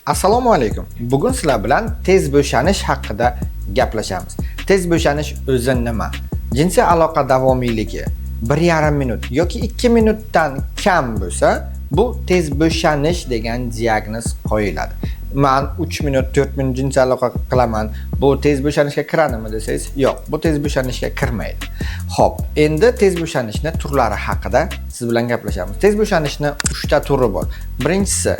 Assalomu alaykum. Bugun sizlar bilan tez bo'shanish haqida gaplashamiz. Tez bo'shanish o'zi nima? Jinsiy aloqa davomiyligi 1,5 minut yoki 2 minutdan kam bo'lsa, bu tez bo'shanish degan diagnoz qo'yiladi. Men 3 minut, 4 minut jinsiy aloqa qilaman. Bu tez bo'shanishga kiradimi desangiz, yo'q, bu tez bo'shanishga kirmaydi. Xo'p, endi tez bo'shanishning turlari haqida siz bilan gaplashamiz. Tez bo'shanishning 3 ta turi bor. Birinchisi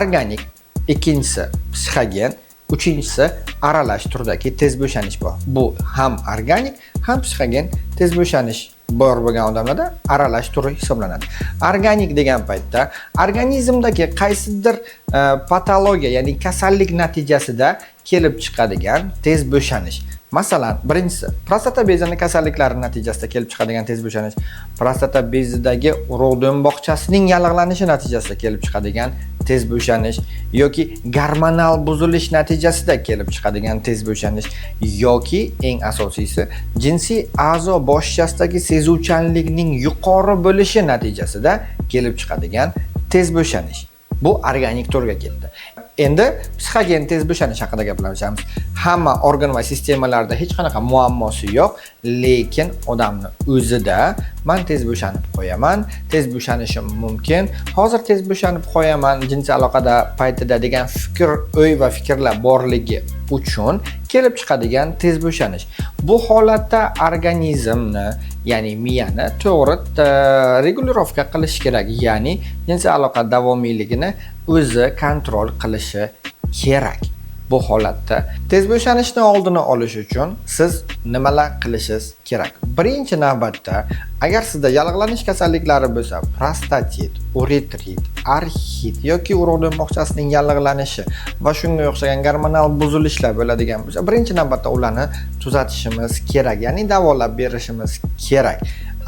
organik, ikkinchisi psixogen, uchinchisi aralash turdagi tez bo'shanish bor. Bu ham organik, ham psixogen tez bo'shanish bor bo'lgan odamlarda aralash turi hisoblanadi. Organik degan paytda organizmdagi qaysidir patologiya, ya'ni kasallik natijasida kelib chiqadigan tez bo'shanish. Masalan, birinchisi prostata bezini kasalliklari natijasida kelib chiqadigan tez bo'shanish, prostata bezidagi urug' do'mboqchasining yallig'lanishi natijasida kelib chiqadigan tez bo'shanish yoki gormonal buzilish natijasida kelib chiqadigan tez bo'shanish yoki eng asosiysi jinsiy a'zo boshchasidagi sezuvchanlikning yuqori bo'lishi natijasida kelib chiqadigan tez bo'shanish. Bu organik turga ketdi. Endi psixogen tez bo'shanish haqida gaplashamiz. Hamma organ va sistemalarda hech qanaqa muammosi yo'q, lekin odamning o'zida men tez bo'shanib qo'yaman, tez bo'shanishim mumkin, hozir tez bo'shanib qo'yaman jinsiy aloqada paytida degan fikr, o'y va fikrlar borligi uchun kelib chiqadigan tez bo'shanish. Bu holatda organizmni, ya'ni miyani to'g'ri regulirovka qilish kerak, ya'ni jinsiy aloqa davomiyligini o'zi kontrol qilishi kerak. Bu holatda tez bo'shanishni oldini olish uchun siz nimalar qilishingiz kerak? Birinchi navbatda, agar sizda yallig'lanish kasalliklari bo'lsa, prostatit, uretrit, arxit yoki urug' do'mboqchasining yallig'lanishi va shunga o'xshagan gormonal buzilishlar bo'ladigan bo'lsa, birinchi navbatda ularni tuzatishimiz kerak, ya'ni davolab berishimiz kerak.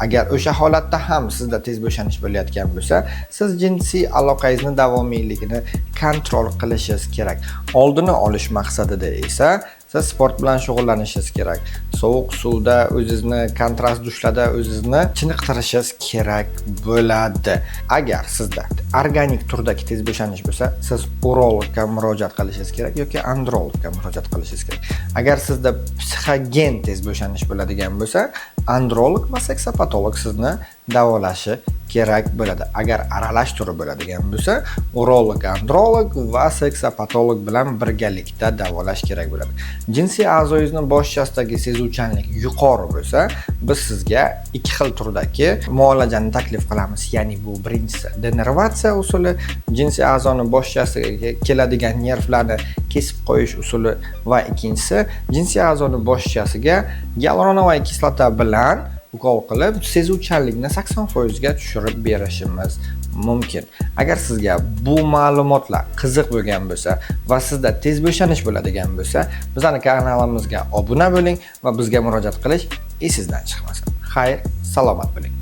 Agar o'sha holatda ham sizda tez bo'shanish bo'layotgan bo'lsa, siz jinsiy aloqangizni davomiyligini kontrol qilishingiz kerak. Oldini olish maqsadida esa siz sport bilan shug'ullanishingiz kerak. Sovuq suvda o'zingizni, kontrast dushlarda o'zingizni chiniqtirishingiz kerak bo'ladi. Agar sizda organik turdagi tez bo'shanish bo'lsa, siz urologga murojaat qilishingiz kerak yoki andrologga murojaat qilishingiz kerak. Agar sizda psixogen tez bo'shanish bo'ladigan bo'lsa, androlog va seksopatolog sizni davolashi kerak bo'ladi. Agar aralash turi bo'ladigan bo'lsa, urolog, androlog va seksopatolog bilan birgalikda davolash kerak bo'ladi. Jinsiy a'zoyingizning boshchasidagi sezuvchanlik yuqori bo'lsa, biz sizga ikki xil turdagi muolajani taklif qilamiz. Ya'ni bu birinchisi denervatsiya usuli, jinsiy a'zoni boshchasiga keladigan nervlarni kesib qo'yish usuli va ikkinchisi jinsiy a'zoni boshchasiga gialuronovoy kislota bilan ukol qilib sezuvchanlikni 80% ga tushirib berishimiz mumkin. Agar sizga bu ma'lumotlar qiziq bo'lgan bo'lsa va sizda tez bo'shanish bo'ladigan bo'lsa, bizning kanalimizga obuna bo'ling va bizga murojaat qilish esingizdan chiqmasin. Xayr, salomat bo'ling.